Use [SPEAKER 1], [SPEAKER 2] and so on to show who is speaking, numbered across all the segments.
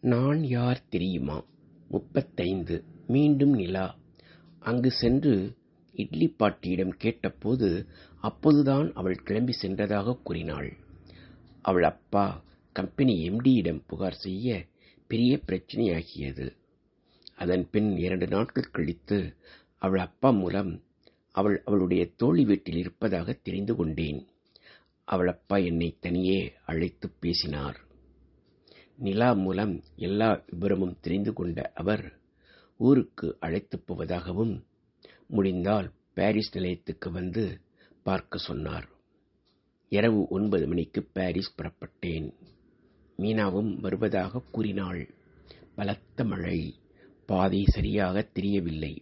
[SPEAKER 1] நான் யார் தெரியுமா? 35. மீண்டும் நிலா. அங்கு சென்று இட்லி பாட்டியிடம் கேட்டபோது அப்போதுதான் அவள் கிளம்பி சென்றதாக கூறினாள். அவள் அப்பா கம்பெனி எம்டியிடம் புகார் செய்ய பெரிய பிரச்சனையாகியது. அதன் பின் 2 நாட்கள் கழித்து அவள் அப்பா மூலம் அவளுடைய தோழி வீட்டில் இருப்பதாக தெரிந்து கொண்டேன். அவள் அப்பா என்னை தனியே அழைத்து பேசினார். நிலா மூலம் எல்லா விபரமும் தெரிந்து கொண்ட அவர் ஊருக்கு அழைத்துப் போவதாகவும் முடிந்தால் பாரிஸ் நிலையத்துக்கு வந்து பார்க்க சொன்னார். இரவு 9 மணிக்கு பாரிஸ் புறப்பட்டேன். மீனாவும் வருவதாக கூறினாள். பலத்த மழை. பாதை சரியாக தெரியவில்லை.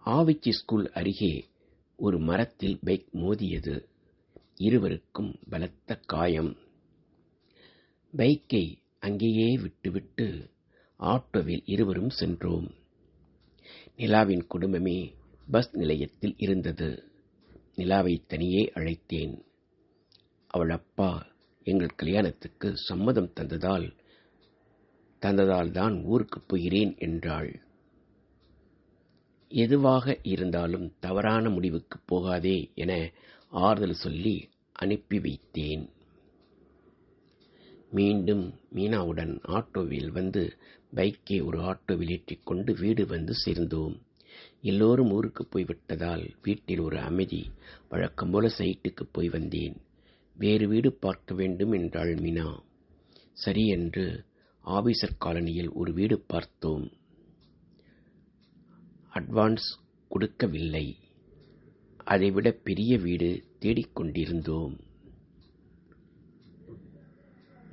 [SPEAKER 1] ஆவிச்சி ஸ்கூல் அருகே ஒரு மரத்தில் பைக் மோதியது. இருவருக்கும் பலத்த காயம். பைக்கை அங்கேயே விட்டுவிட்டு ஆட்டோவில் இருவரும் சென்றோம். நிலாவின் குடும்பமே பஸ் நிலையத்தில் இருந்தது. நிலாவை தனியே அழைத்தேன். அவள் அப்பா எங்கள் கல்யாணத்துக்கு சம்மதம் தந்ததால் தான் ஊருக்கு போகிறேன் என்றாள். எதுவாக இருந்தாலும் தவறான முடிவுக்கு போகாதே என ஆறுதல் சொல்லி அனுப்பி வைத்தேன். மீண்டும் மீனாவுடன் ஆட்டோவில் வந்து பைக்கை ஒரு ஆட்டோவில் ஏற்றிக்கொண்டு வீடு வந்து சேர்ந்தோம். எல்லோரும் ஊருக்கு போய்விட்டதால் வீட்டில் ஒரு அமைதி. வழக்கம் போல சைட்டுக்கு போய் வந்தேன். வேறு வீடு பார்க்க வேண்டும் என்றாள் மீனா. சரி என்று ஆபீசர் காலனியில் ஒரு வீடு பார்த்தோம். அட்வான்ஸ் கொடுக்கவில்லை. அதைவிட பெரிய வீடு தேடிக்கொண்டிருந்தோம்.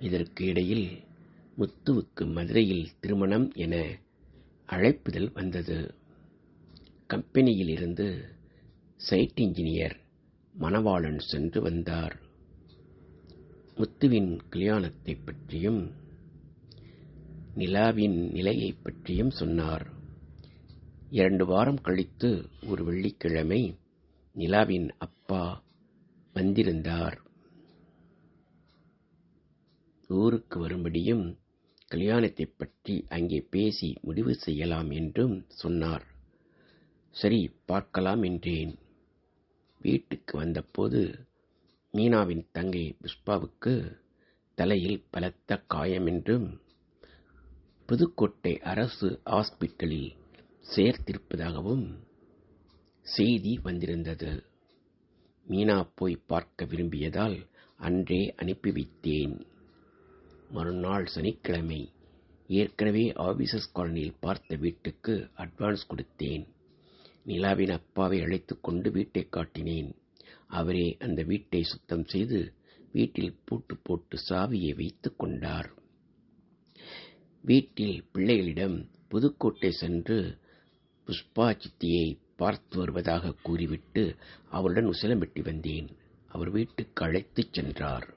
[SPEAKER 1] இதற்கு இடையில் முத்துவுக்கு மதுரையில் திருமணம் என அழைப்புதல் வந்தது. கம்பெனியில் இருந்து சைட் இன்ஜினியர் மணவாளன் சென்று வந்தார். முத்துவின் கல்யாணத்தை பற்றியும் நிலாவின் நிலையை பற்றியும் சொன்னார். 2 வாரம் கழித்து ஒரு வெள்ளிக்கிழமை நிலாவின் அப்பா வந்திருந்தார். ஊருக்கு வரும்படியும் கல்யாணத்தை பற்றி அங்கே பேசி முடிவு செய்யலாம் என்றும் சொன்னார். சரி, பார்க்கலாம் என்றேன். வீட்டுக்கு வந்தபோது மீனாவின் தங்கை புஷ்பாவுக்கு தலையில் பலத்த காயம் என்றும் புதுக்கோட்டை அரசு ஹாஸ்பிட்டலில் சேர்த்திருப்பதாகவும் செய்தி வந்திருந்தது. மீனா போய் பார்க்க விரும்பியதால் அன்றே அனுப்பி வைத்தேன். மறுநாள் சனிக்கிழமை ஏற்கனவே ஆபீசர்ஸ் காலனியில் பார்த்த வீட்டுக்கு அட்வான்ஸ் கொடுத்தேன். நிலாவின் அப்பாவை அழைத்து கொண்டு வீட்டை காட்டினேன். அவரே அந்த வீட்டை சுத்தம் செய்து வீட்டில் பூட்டு போட்டு சாவியை வைத்துக் கொண்டார். வீட்டில் பிள்ளைகளிடம் புதுக்கோட்டை சென்று புஷ்பா சித்தியை பார்த்து வருவதாக கூறிவிட்டு அவருடன் உசிலம்பட்டி வந்தேன். அவர் வீட்டுக்கு அழைத்துச் சென்றார்.